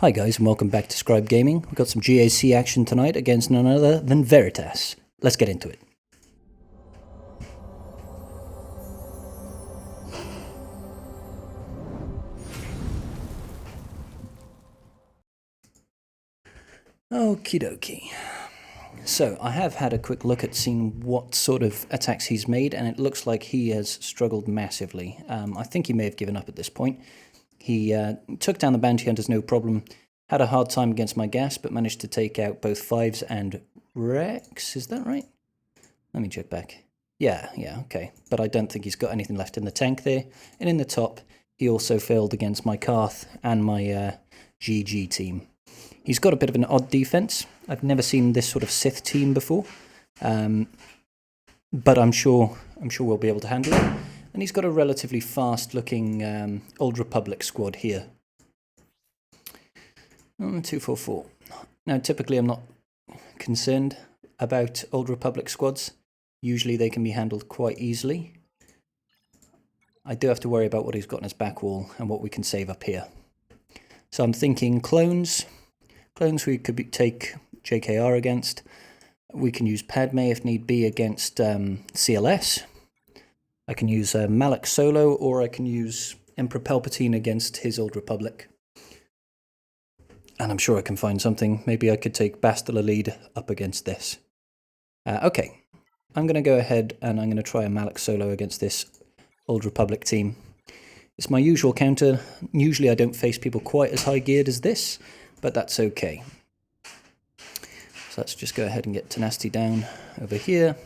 Hi guys and welcome back to Scrybe Gaming. We've got some GAC action tonight against none other than Veritas. Let's get into it. Okie dokie. So I have had a quick look at seeing what sort of attacks he's made, and it looks like he has struggled massively. I think he may have given up at this point. He took down the bounty hunters no problem, had a hard time against my gas, but managed to take out both Fives and Rex. Is that right? Let me check back. Yeah, okay. But I don't think he's got anything left in the tank there. And in the top, he also failed against my Karth and my GG team. He's got a bit of an odd defense. I've never seen this sort of Sith team before. But I'm sure we'll be able to handle it. And he's got a relatively fast-looking Old Republic squad here. 244. Now, typically I'm not concerned about Old Republic squads. Usually they can be handled quite easily. I do have to worry about what he's got in his back wall and what we can save up here. So I'm thinking clones. Clones we could take JKR against. We can use Padme if need be against CLS. I can use Malak solo, or I can use Emperor Palpatine against his Old Republic. And I'm sure I can find something. Maybe I could take Bastila lead up against this. Okay, I'm going to go ahead and I'm going to try a Malak solo against this Old Republic team. It's my usual counter. Usually I don't face people quite as high geared as this, but that's okay. So let's just go ahead and get Tenacity down over here.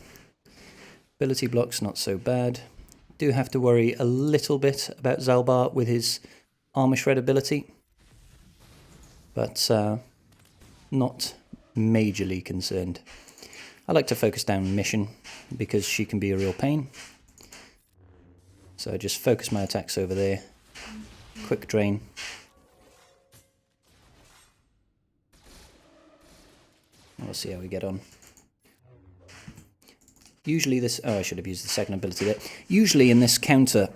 Ability blocks, not so bad. Do have to worry a little bit about Zalbar with his armor shred ability, but not majorly concerned. I like to focus down Mission because she can be a real pain. So I just focus my attacks over there. Quick drain. We'll see how we get on. Usually this... Oh, I should have used the second ability there. Usually in this counter,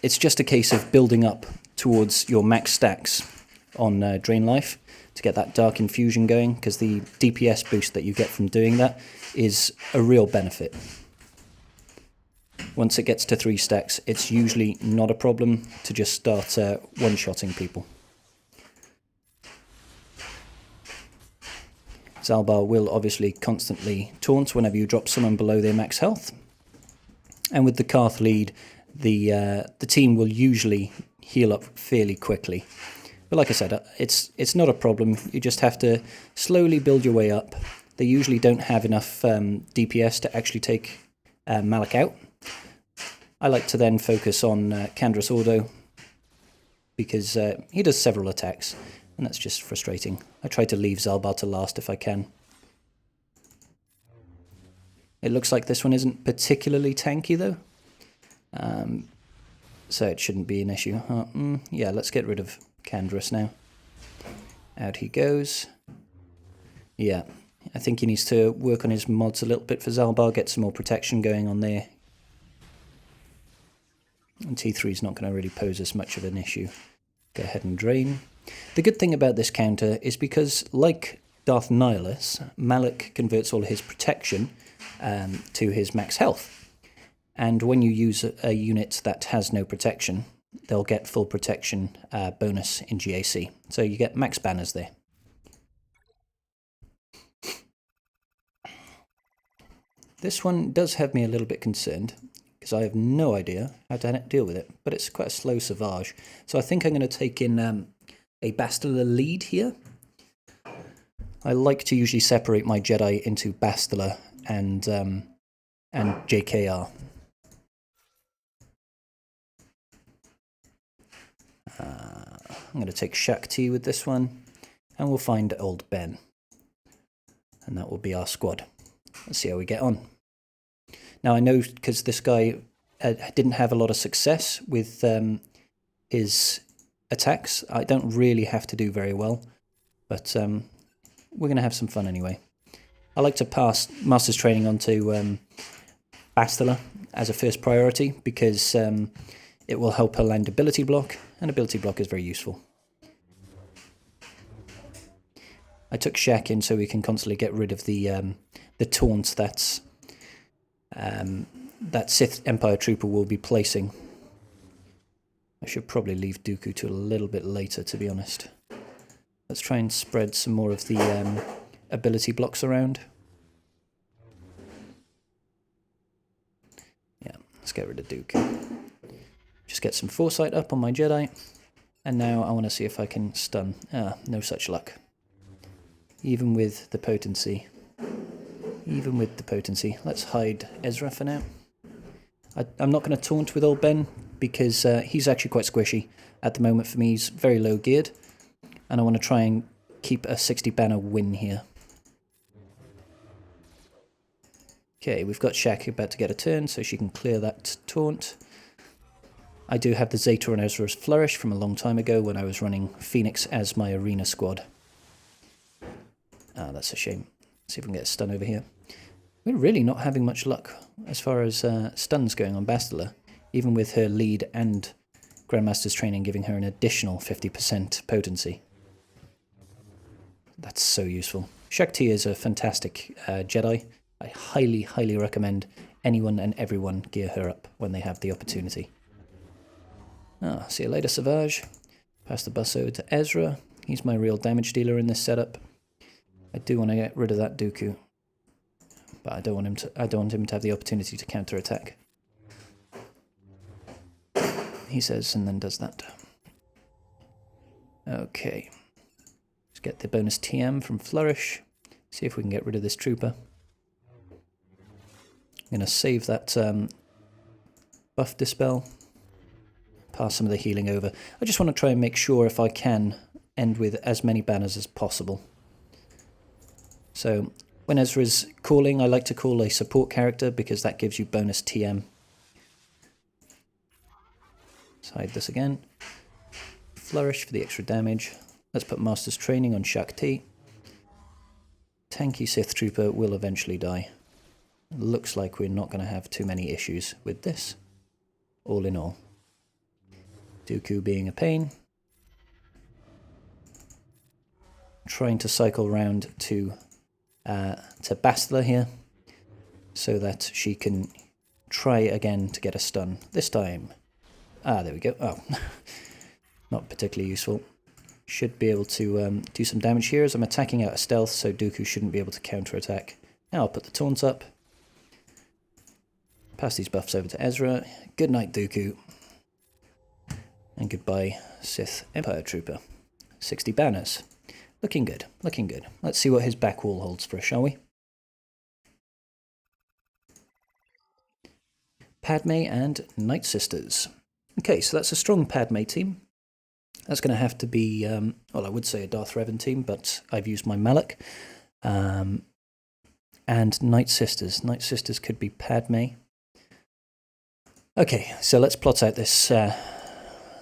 it's just a case of building up towards your max stacks on Drain Life to get that Dark Infusion going, because the DPS boost that you get from doing that is a real benefit. Once it gets to 3 stacks, it's usually not a problem to just start one-shotting people. Zalbar will obviously constantly taunt whenever you drop someone below their max health. And with the Karth lead, the team will usually heal up fairly quickly. But like I said, it's not a problem. You just have to slowly build your way up. They usually don't have enough DPS to actually take Malak out. I like to then focus on Candrus Ordo, because he does several attacks, and that's just frustrating. I try to leave Zalbar to last if I can. It looks like this one isn't particularly tanky though, so it shouldn't be an issue. Yeah, let's get rid of Candrus now. Out he goes. Yeah, I think he needs to work on his mods a little bit for Zalbar, get some more protection going on there. And T3 is not going to really pose as much of an issue. Go ahead and drain. The good thing about this counter is because, like Darth Nihilus, Malak converts all his protection to his max health. And when you use a unit that has no protection, they'll get full protection bonus in GAC. So you get max banners there. This one does have me a little bit concerned, because I have no idea how to deal with it, but it's quite a slow Savage. So I think I'm going to take in a Bastila lead here. I like to usually separate my Jedi into Bastila and JKR. I'm going to take Shakti with this one, and we'll find Old Ben. And that will be our squad. Let's see how we get on. Now I know, because this guy didn't have a lot of success with his attacks, I don't really have to do very well, but we're going to have some fun anyway. I like to pass Master's Training onto Bastila as a first priority, because it will help her land Ability Block, and Ability Block is very useful. I took Shaq in so we can constantly get rid of the taunt that Sith Empire Trooper will be placing. I should probably leave Dooku to a little bit later, to be honest. Let's try and spread some more of the ability blocks around. Yeah, let's get rid of Dooku. Just get some foresight up on my Jedi. And now I want to see if I can stun. No such luck. Even with the potency. Even with the potency. Let's hide Ezra for now. I'm not going to taunt with old Ben because he's actually quite squishy. At the moment for me, he's very low geared. And I want to try and keep a 60 banner win here. Okay, we've got Shaq about to get a turn, so she can clear that taunt. I do have the Zeta and Ezra's Flourish from a long time ago when I was running Phoenix as my arena squad. Ah, that's a shame. Let's see if we can get a stun over here. We're really not having much luck as far as stuns going on Bastila, even with her lead and Grandmaster's training giving her an additional 50% potency. That's so useful. Shaq T is a fantastic Jedi. I highly, highly recommend anyone and everyone gear her up when they have the opportunity. Ah, see you later, Savage. Pass the bus over to Ezra. He's my real damage dealer in this setup. I do want to get rid of that Dooku, but I don't want him to have the opportunity to counterattack. He says and then does that. Okay. Let's get the bonus TM from Flourish. See if we can get rid of this trooper. I'm going to save that buff dispel. Pass some of the healing over. I just want to try and make sure if I can end with as many banners as possible. So when Ezra's calling, I like to call a support character because that gives you bonus TM. Let's hide this again. Flourish for the extra damage. Let's put Master's Training on Shaq T. Tanky Sith Trooper will eventually die. Looks like we're not going to have too many issues with this, all in all. Dooku being a pain. Trying to cycle round to Bastila here, so that she can try again to get a stun. This time. Ah, there we go. Oh, not particularly useful. Should be able to do some damage here as I'm attacking out of stealth, so Dooku shouldn't be able to counterattack. Now I'll put the taunt up. Pass these buffs over to Ezra. Good night, Dooku. And goodbye, Sith Empire Trooper. 60 banners. Looking good, looking good. Let's see what his back wall holds for us, shall we? Padme and Night Sisters. Okay, so that's a strong Padme team. That's going to have to be, well, I would say a Darth Revan team, but I've used my Malak. And Night Sisters. Night Sisters could be Padme. Okay, so let's plot out this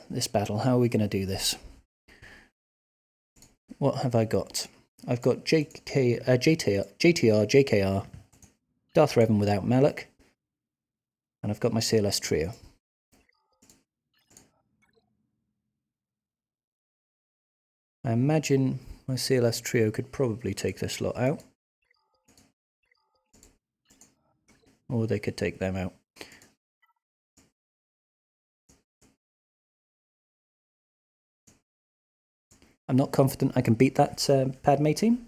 this battle. How are we going to do this? What have I got? I've got JTR, JKR, Darth Revan without Malak, and I've got my CLS trio. I imagine my CLS trio could probably take this lot out, or they could take them out. I'm not confident I can beat that Padme team,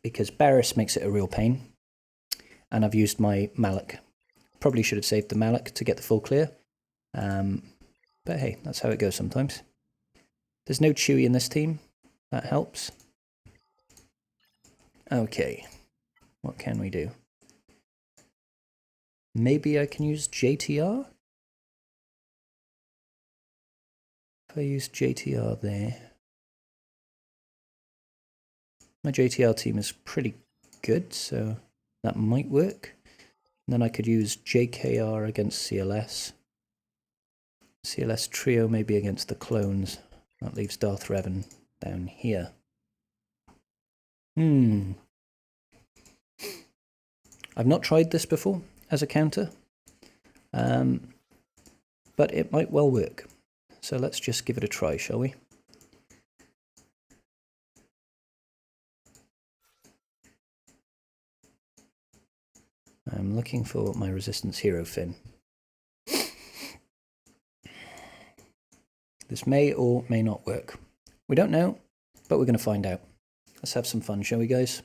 because Barriss makes it a real pain, and I've used my Malak. Probably should have saved the Malak to get the full clear, but hey, that's how it goes sometimes. There's no Chewie in this team, that helps. Okay, what can we do? Maybe I can use JTR? If I use JTR there. My JTR team is pretty good, so that might work. And then I could use JKR against CLS. CLS trio maybe against the clones. That leaves Darth Revan down here. I've not tried this before as a counter, but it might well work. So let's just give it a try, shall we? I'm looking for my resistance hero Finn. This may or may not work. We don't know, but we're going to find out. Let's have some fun, shall we, guys?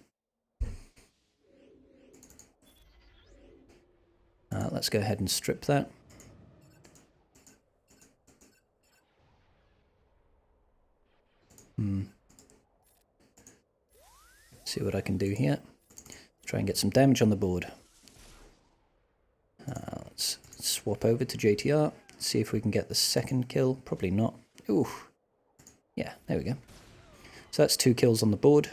Let's go ahead and strip that. See what I can do here. Try and get some damage on the board. Let's swap over to JTR. See if we can get the second kill. Probably not. Ooh. Yeah, there we go. So that's 2 kills on the board.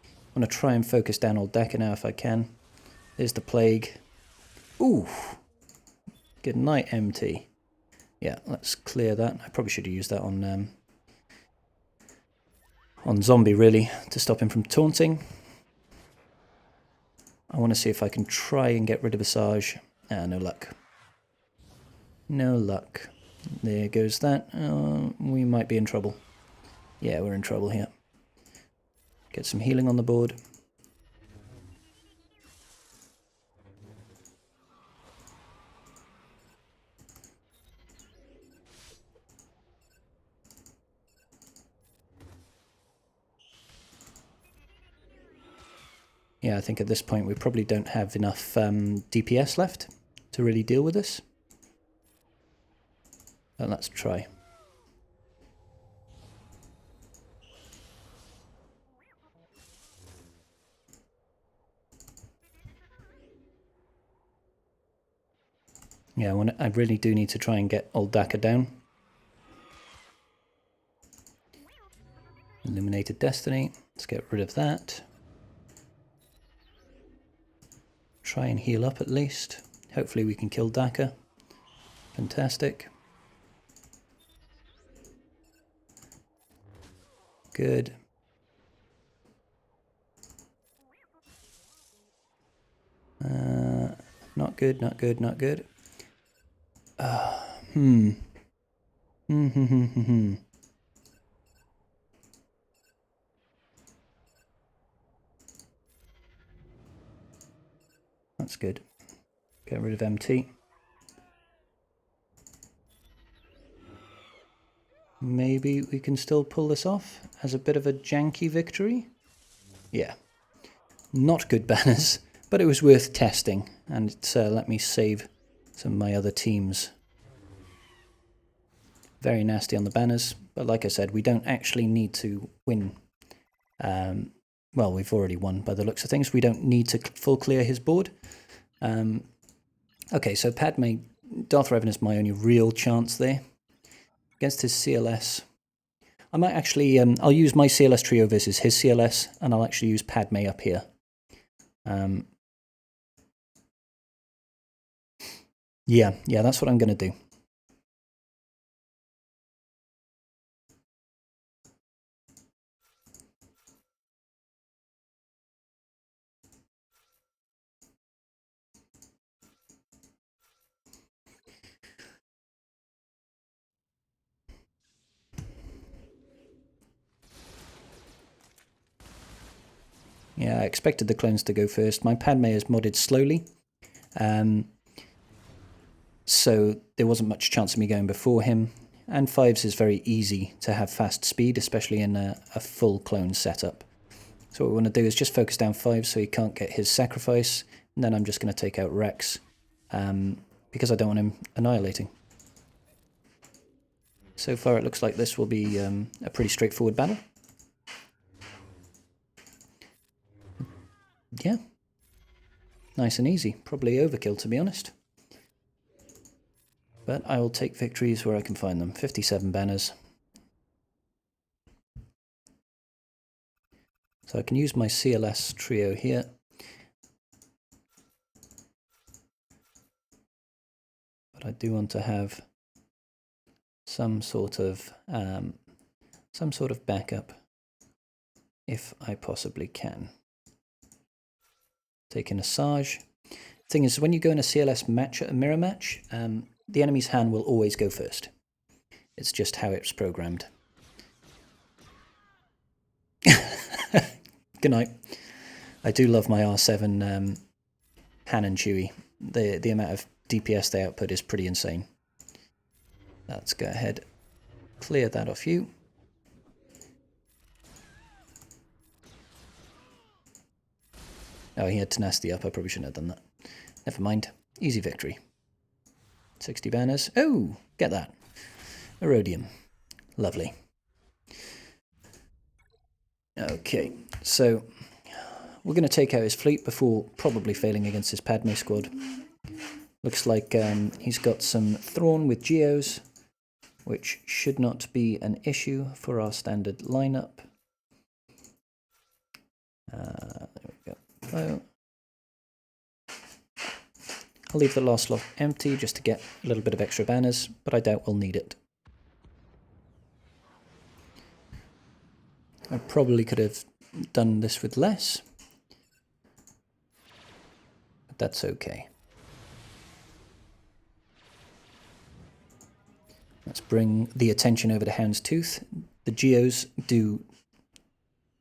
I'm going to try and focus down old Daka now if I can. There's the Plague. Ooh. Good night, MT. Yeah, let's clear that. I probably should have used that on Zombie, really, to stop him from taunting. I want to see if I can try and get rid of Visage. No luck. No luck. There goes that. We might be in trouble. Yeah, we're in trouble here. Get some healing on the board. Yeah, I think at this point we probably don't have enough DPS left to really deal with this. But let's try. Yeah, I really do need to try and get old Daka down. Illuminated Destiny. Let's get rid of that. Try and heal up at least. Hopefully we can kill Daka. Fantastic. Good. Not good, not good, not good. That's good. Get rid of MT. Maybe we can still pull this off as a bit of a janky victory. Yeah. Not good banners, but it was worth testing, and it's let me save some of my other teams. Very nasty on the banners, but like I said, we don't actually need to win. Well, we've already won by the looks of things. We don't need to full clear his board. Okay, so Padme, Darth Revan is my only real chance there. Against his CLS. I might actually, I'll use my CLS trio versus his CLS, and I'll actually use Padme up here. Yeah, that's what I'm going to do. Yeah, I expected the clones to go first. My Padme is modded slowly, so there wasn't much chance of me going before him. And 5s is very easy to have fast speed, especially in a full clone setup. So what we want to do is just focus down 5 so he can't get his sacrifice, and then I'm just going to take out Rex, because I don't want him annihilating. So far it looks like this will be a pretty straightforward battle. Yeah, nice and easy. Probably overkill, to be honest. But I will take victories where I can find them. 57 banners. So I can use my CLS trio here. But I do want to have some sort of backup if I possibly can. Taking a Sage. Thing is, when you go in a CLS match, a mirror match, the enemy's hand will always go first. It's just how it's programmed. Good night. I do love my R7 Han and Chewie. The amount of DPS they output is pretty insane. Let's go ahead, clear that off you. Oh, he had tenacity up. I probably shouldn't have done that. Never mind. Easy victory. 60 banners. Oh, get that. Erodium. Lovely. Okay, so we're going to take out his fleet before probably failing against his Padme squad. Looks like he's got some Thrawn with Geos, which should not be an issue for our standard lineup. There we go. Oh. I'll leave the last slot empty just to get a little bit of extra banners, but I doubt we'll need it. I probably could have done this with less, but that's okay. Let's bring the attention over to Houndstooth. The Geos do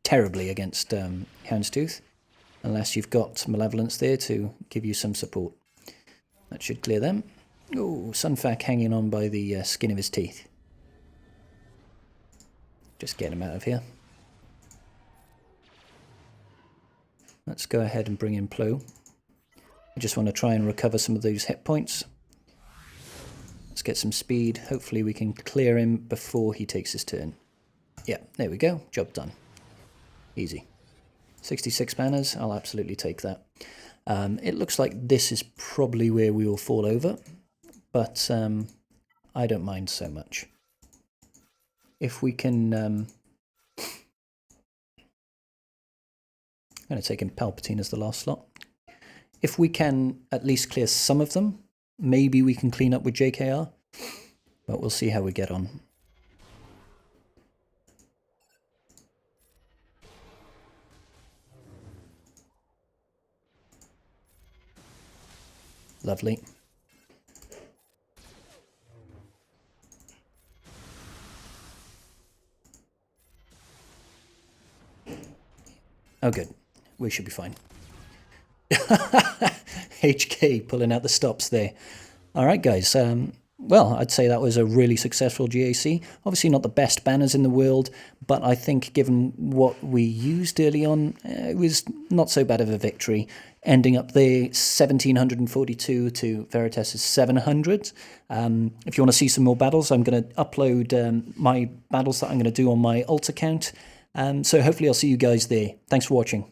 terribly against Houndstooth, unless you've got Malevolence there to give you some support. That should clear them. Oh, Sunfac hanging on by the skin of his teeth. Just get him out of here. Let's go ahead and bring in Plo. I just want to try and recover some of those hit points. Let's get some speed. Hopefully we can clear him before he takes his turn. Yeah, there we go. Job done. Easy. 66 banners. I'll absolutely take that. It looks like this is probably where we will fall over, but I don't mind so much. If we can... I'm going to take in Palpatine as the last slot. If we can at least clear some of them, maybe we can clean up with JKR, but we'll see how we get on. Lovely. Oh, good. We should be fine. HK pulling out the stops there. All right, guys. Well, I'd say that was a really successful GAC. Obviously not the best banners in the world, but I think given what we used early on, it was not so bad of a victory. Ending up there 1,742 to Veritas' 700. If you want to see some more battles, I'm going to upload my battles that I'm going to do on my alt account. So hopefully I'll see you guys there. Thanks for watching.